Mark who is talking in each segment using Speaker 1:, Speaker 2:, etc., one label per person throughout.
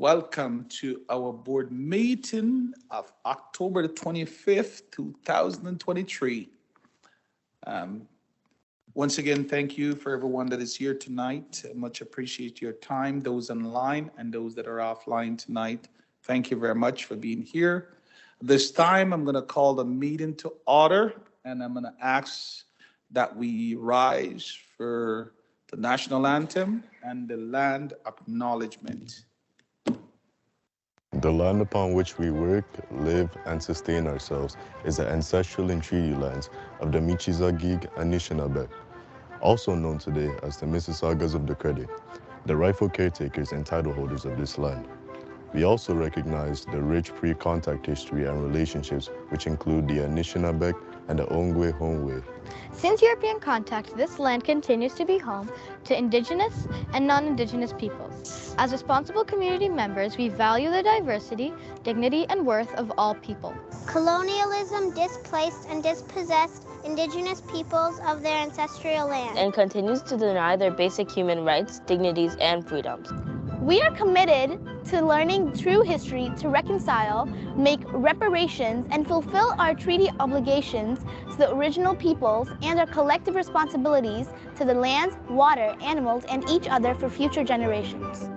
Speaker 1: Welcome to our board meeting of October the 25th, 2023. Um, Once again, thank you for everyone that is here tonight. Much appreciate your time, those online and those that are offline tonight. Thank you very much for being here. This time, I'm going to call the meeting to order, and I'm going to ask that we rise for the national anthem and the land acknowledgement.
Speaker 2: The land upon which we work, live, and sustain ourselves is the ancestral and treaty lands of the Michizagig Anishinaabe, also known today as the Mississaugas of the Credit, the rightful caretakers and title holders of this land. We also recognize the rich pre-contact history and relationships which include the Anishinaabe and the Ongwe Hongwe.
Speaker 3: Since European contact, this land continues to be home to Indigenous and non-Indigenous peoples. As responsible community members, we value the diversity, dignity, and worth of all people.
Speaker 4: Colonialism displaced and dispossessed Indigenous peoples of their ancestral land
Speaker 5: and continues to deny their basic human rights, dignities, and freedoms.
Speaker 6: We are committed to learning true history to reconcile, make reparations, and fulfill our treaty obligations to the original peoples and our collective responsibilities to the lands, water, animals, and each other for future generations.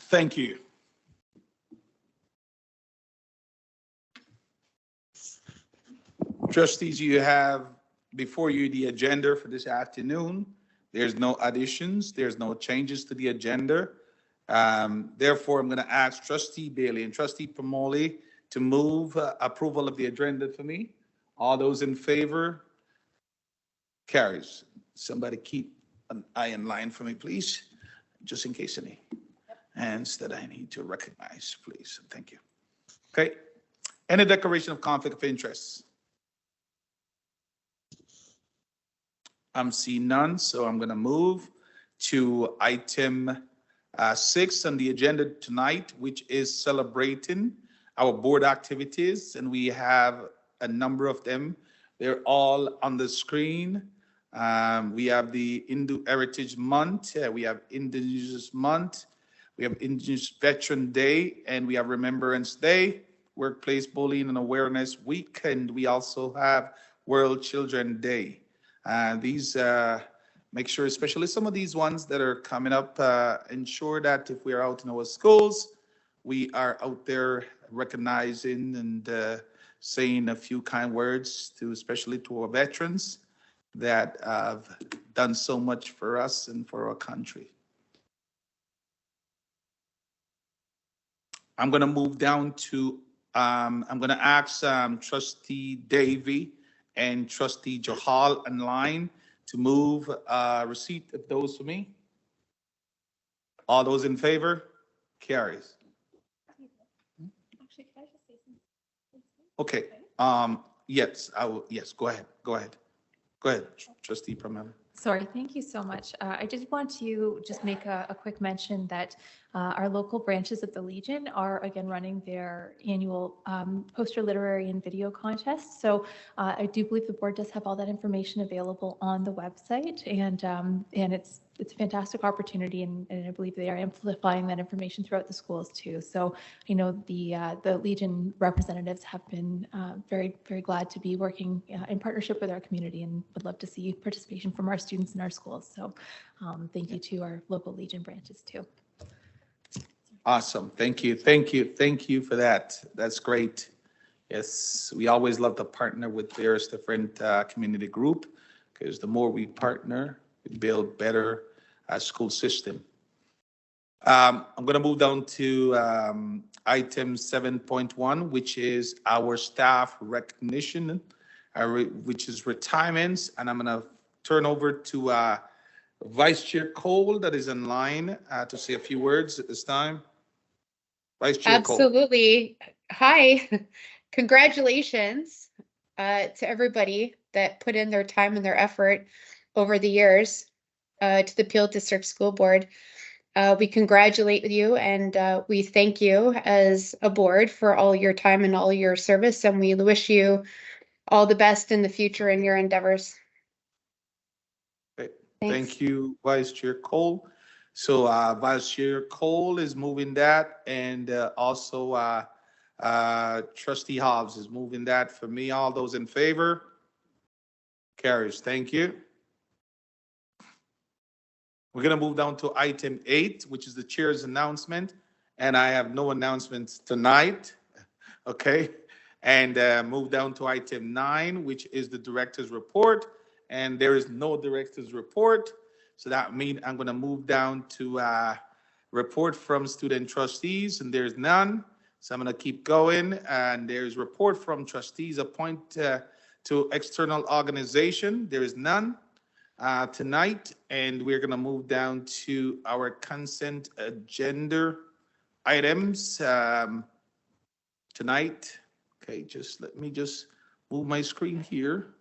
Speaker 1: Thank you. Trustees, you have before you the agenda for this afternoon. There's no additions, there's no changes to the agenda. Therefore, I'm going to ask Trustee Bailey and Trustee Pomoli to move approval of the agenda for me. All those in favor? Carries. Somebody keep an eye in line for me, please, just in case any hands that I need to recognize, please. Thank you. Okay. Any declaration of conflict of interest? I'm seeing none, so I'm going to move to item 6 on the agenda tonight, which is celebrating our board activities, and we have a number of them. They're all on the screen. We have the Hindu Heritage Month, we have Indigenous Month, we have Indigenous Veteran Day, and we have Remembrance Day, Workplace Bullying and Awareness Week, and we also have World Children Day. These make sure, especially some of these ones that are coming up, ensure that if we are out in our schools, we are out there recognizing and saying a few kind words to, especially to our veterans that have done so much for us and for our country. I'm going to move down to, I'm going to ask Trustee Davey and Trustee Johal online to move receipt of those for me. All those in favor? Carries.
Speaker 7: Actually, can I just say something?
Speaker 1: Okay. Yes, I will. Yes, go ahead. Go ahead. Go ahead, Trustee Pramila.
Speaker 7: Sorry, thank you so much. I just want to just make a quick mention that Our local branches of the Legion are again running their annual poster literary and video contest. So I do believe the board does have all that information available on the website, and it's a fantastic opportunity, and I believe they are amplifying that information throughout the schools too. So I know the Legion representatives have been very, very glad to be working in partnership with our community, and would love to see participation from our students in our schools. So thank you to our local Legion branches too.
Speaker 1: Awesome. Thank you. Thank you. Thank you for that. That's great. Yes, we always love to partner with various different community group, because the more we partner, we build better school system. I'm going to move down to item 7.1, which is our staff recognition, which is retirements. And I'm going to turn over to Vice Chair Cole, that is in line to say a few words at this time. Vice Chair Cole.
Speaker 8: Absolutely. Hi. Congratulations to everybody that put in their time and their effort over the years to the Peel District School Board. We congratulate you, and we thank you as a board for all your time and all your service, and we wish you all the best in the future in your endeavors.
Speaker 1: Okay.
Speaker 8: Thanks.
Speaker 1: Thank you, Vice Chair Cole. So Vice Chair Cole is moving that, and also Trustee Hobbs is moving that for me. All those in favor? Carries. Thank you. We're going to move down to item 8, which is the chair's announcement. And I have no announcements tonight. Okay. And move down to item 9, which is the director's report. And there is no director's report. So that means I'm going to move down to report from student trustees, and there's none. So I'm going to keep going. And there's report from trustees appoint to external organization. There is none tonight. And we're going to move down to our consent agenda items tonight. Okay, just let me just move my screen here.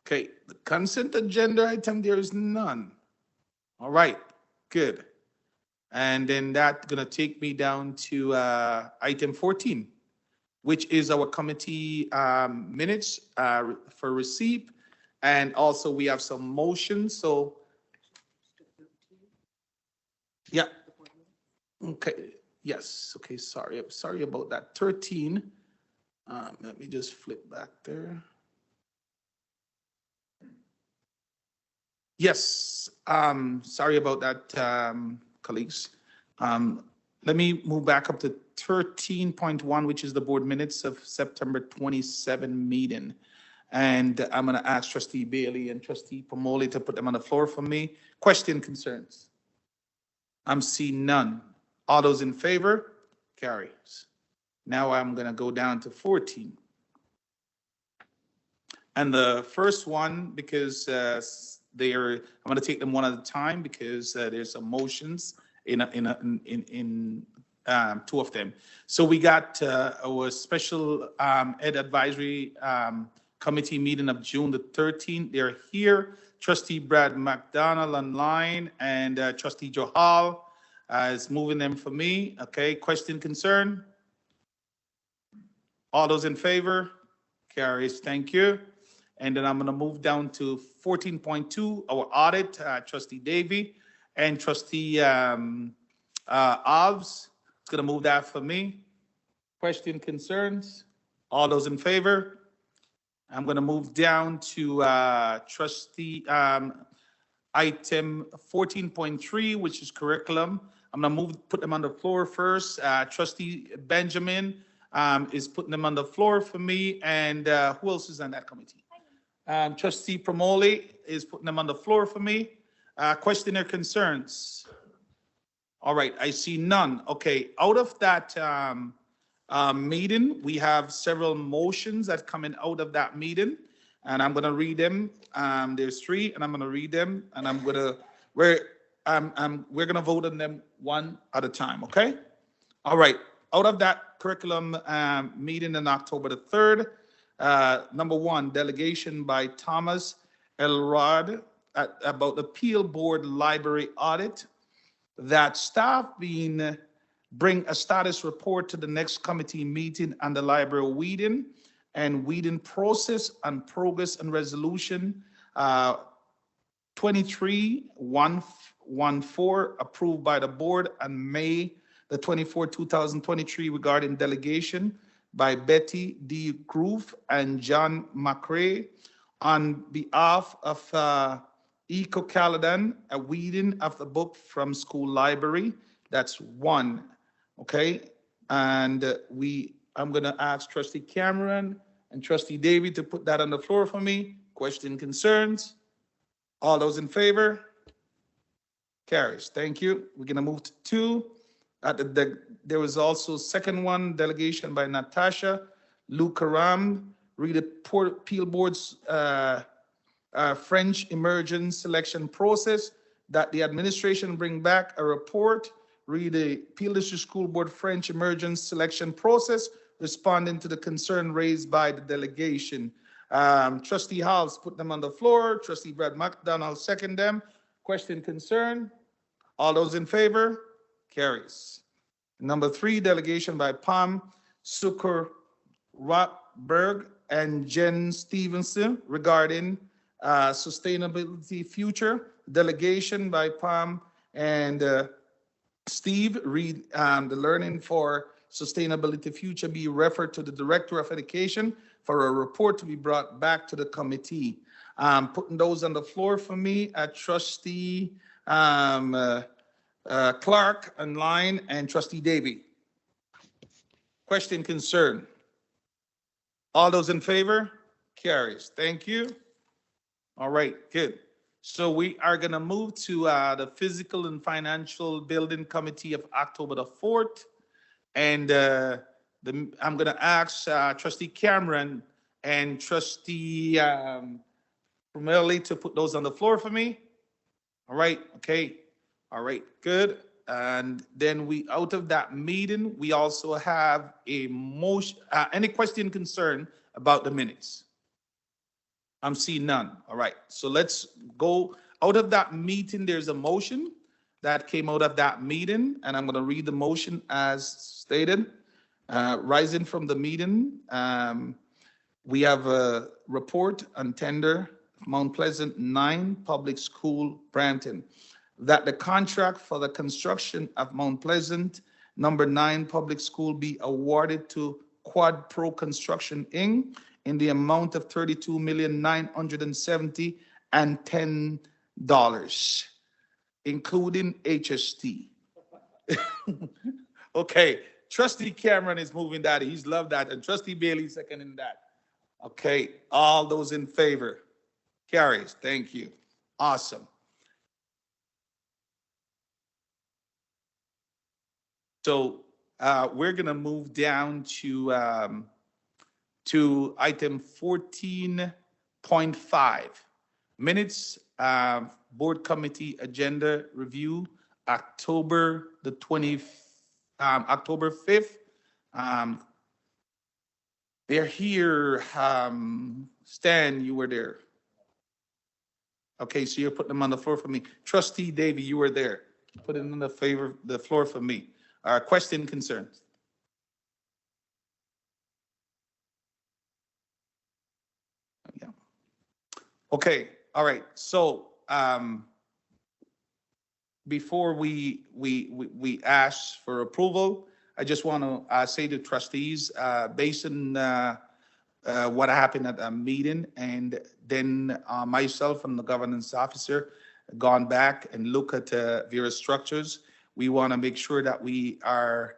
Speaker 1: Okay, the consent agenda item, there is none. All right, good. And then that's gonna take me down to item 14, which is our committee minutes for receipt. And also we have some motions, so. Yeah, okay, yes, okay, sorry about that. 13, let me just flip back there. Yes, sorry about that, colleagues. Let me move back up to 13.1, which is the board minutes of September 27 meeting. And I'm gonna ask Trustee Bailey and Trustee Pomoli to put them on the floor for me. Question, concerns? I'm seeing none. All those in favor? Carries. Now I'm gonna go down to 14. And the first one, because I'm gonna take them one at a time because there's some motions in two of them. So we got our special ed advisory committee meeting of June the 13th. They're here. Trustee Brad McDonald online, and Trustee Johal is moving them for me. Okay, question, concern? All those in favor? Carries, thank you. And then I'm gonna move down to 14.2, our audit, Trustee Davey and Trustee Alves. It's gonna move that for me. Question, concerns? All those in favor? I'm gonna move down to Trustee item 14.3, which is curriculum. I'm gonna put them on the floor first. Trustee Benjamin is putting them on the floor for me. And who else is on that committee? Trustee Promoli is putting them on the floor for me. Question or concerns? All right, I see none. Okay, out of that meeting, we have several motions that coming out of that meeting, and I'm gonna read them. There's 3, and I'm gonna read them, and we're gonna vote on them one at a time. Okay. All right. Out of that curriculum meeting in October the 3rd. Number 1, delegation by Thomas Elrod about the Peel Board Library audit, that staff bring a status report to the next committee meeting on the library weeding and weeding process and progress and resolution 23114 approved by the board on May the 24th, 2023 regarding delegation by Betty D. Groove and John McRae on behalf of Eco Caladan, a weeding of the book from school library. That's one, okay? And I'm gonna ask Trustee Cameron and Trustee Davy to put that on the floor for me. Question, concerns? All those in favor? Carries. Thank you. We're gonna move to two. There was also second one, delegation by Natasha Lukaram, read the Peel Board's French immersion selection process, that the administration bring back a report, read the Peel District School Board French immersion selection process, responding to the concern raised by the delegation. Trustee Halls put them on the floor. Trustee Brad McDonald second them. Question, concern? All those in favor? Carries. Number three, delegation by Pam Sucker Rotberg and Jen Stevenson regarding sustainability future. Delegation by Pam and Steve, read the learning for sustainability future be referred to the Director of Education for a report to be brought back to the committee. Putting those on the floor for me, Trustee Clark online and Trustee Davy. Question, concern? All those in favor? Carries. Thank you. All right, good. So we are going to move to the Physical and Financial Building Committee of October the 4th. And I'm going to ask Trustee Cameron and Trustee Primarily to put those on the floor for me. All right, okay. All right, good. And then out of that meeting, we also have a motion. Any question, concern about the minutes? I'm seeing none. All right, so let's go out of that meeting. There's a motion that came out of that meeting, and I'm going to read the motion as stated. Rising from the meeting, we have a report on tender Mount Pleasant 9 Public School, Brampton, that the contract for the construction of Mount Pleasant number 9 Public School be awarded to Quad Pro Construction Inc. in the amount of $32,970,010, including HST. Okay, Trustee Cameron is moving that. He's loved that. And Trustee Bailey seconding that. Okay, all those in favor? Carries. Thank you. Awesome. So we're going to move down to item 14.5, minutes, board committee agenda review, October the 20th, October 5th. They're here. Stan, you were there. Okay, so you're putting them on the floor for me. Trustee Davy, you were there. Put it on the floor for me. Question, concerns? Yeah. Okay, all right. So before we ask for approval, I just want to say to trustees, based on what happened at a meeting, and then myself and the governance officer gone back and look at various structures. We want to make sure that we are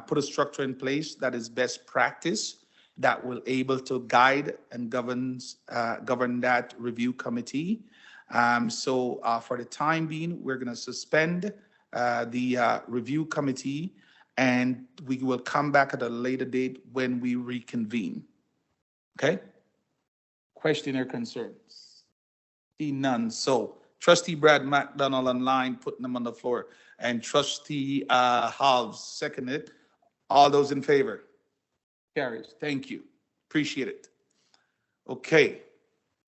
Speaker 1: put a structure in place that is best practice, that will able to guide and govern that review committee. So for the time being, we're going to suspend the review committee, and we will come back at a later date when we reconvene. Okay? Question or concerns? See none. So Trustee Brad McDonald online, putting them on the floor, and Trustee Halves seconded. All those in favor? Carries. Thank you. Appreciate it. Okay.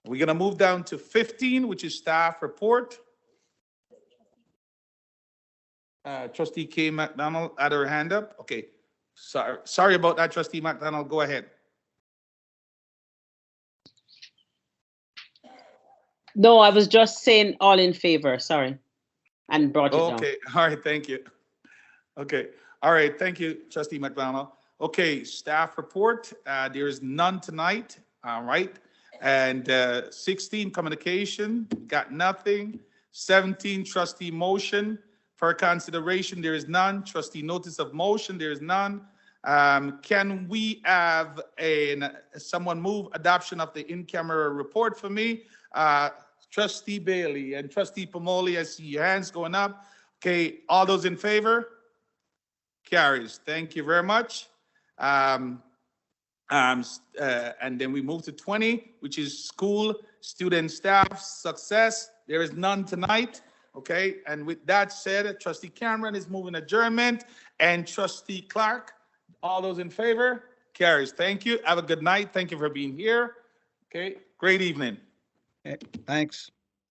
Speaker 1: We're gonna move down to 15, which is staff report. Trustee K. McDonald had her hand up. Okay, sorry about that, Trustee McDonald. Go ahead.
Speaker 9: No, I was just saying all in favor, sorry, and brought it down.
Speaker 1: Okay, all right, thank you. Okay, all right, thank you, Trustee McDonald. Okay, staff report, there is none tonight, all right. And 16, communication, got nothing. 17, trustee motion for consideration, there is none. Trustee notice of motion, there is none. Can we have someone move adoption of the in-camera report for me? Trustee Bailey and Trustee Pomoli, I see your hands going up. Okay, all those in favor? Carries. Thank you very much. And then we move to 20, which is school, student, staff, success. There is none tonight. Okay, and with that said, Trustee Cameron is moving adjournment, and Trustee Clark, all those in favor? Carries. Thank you. Have a good night. Thank you for being here. Okay, great evening.
Speaker 10: Okay, thanks.